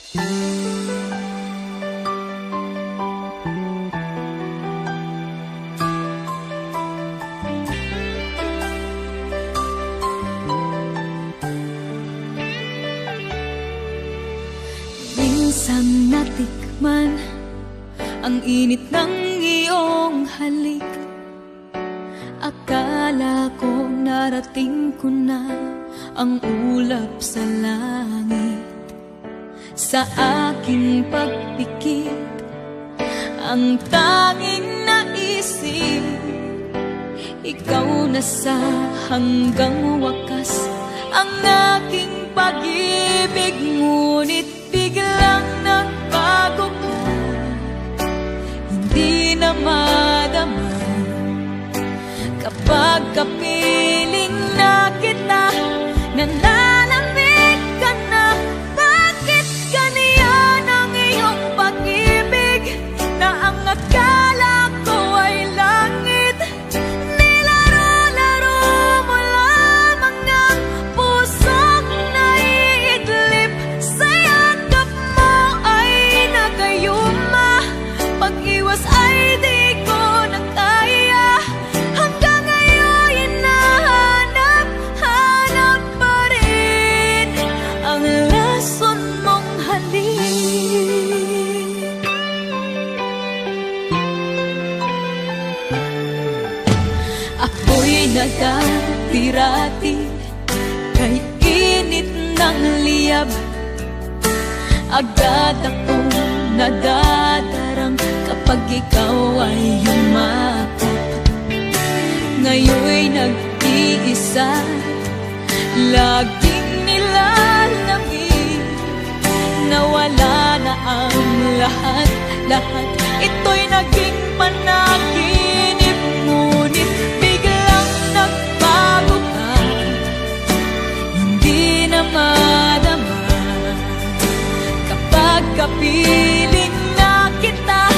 Minsang natikman ang init ng iyong halik. Akala ko narating ko na ang ulap sa langit. Sa aking pagpikit, ang tanging naisip, ikaw na sa hanggang wakas ang aking pag-ibig. Ngunit biglang nagbago ka, hindi na madama kapag kapiling na kita. Nanalamig ka na, bakit ganyan ang iyong pag-ibig? Na ang akala ko ay langit, nilaro-laro mo lamang ang pusong naiidlip. Sa yakap mo ay nagayuma, pag-iwas ay di ko na kaya. Hanggang ngayon hinahanap-hanap pa rin ang lason mong halik. Ako'y nagtirati kay init ng liyab. Agad akong nadadarang kapag ikaw ay yumakap. Ngayon'y nag-iisa, laging nilalamig. Nawala na ang lahat-lahat, ito'y naging panaginip. Ngunit biglang nagbago ka, hindi na madama kapag kapiling na kita.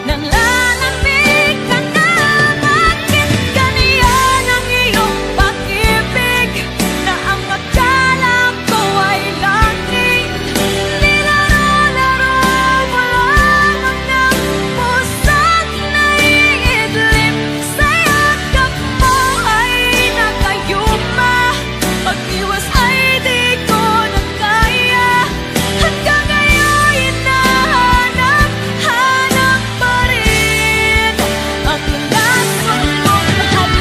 Nanlalamig ka na, bakit ganyan ang iyong pag-ibig? Na ang akala ko ay langit, nilaro-laro mo lamang ng pusong naiidlip. Sa yakap mo ay nagayuma, pag-iwas ay di ko na kaya. Hanggang ngayon hinahanap-hanap pa rin ang lason mong halik.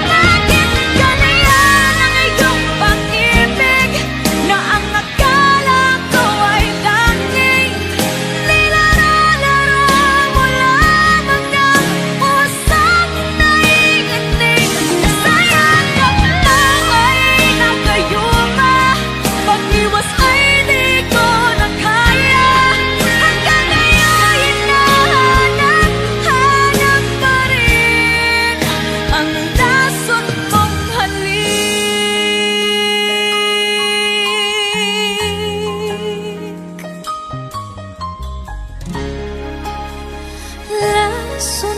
Bakit ganyan ang iyong pag-ibig? Na ang akala ko ay langit, nilaro-laro mo lamang ng pusong naiinig. Sa yakap mo ay nagayuma, pag-iwas ay di ko na kaya. Hanggang ngayon hinahanap-hanap pa rin ang lason mong halik. Lason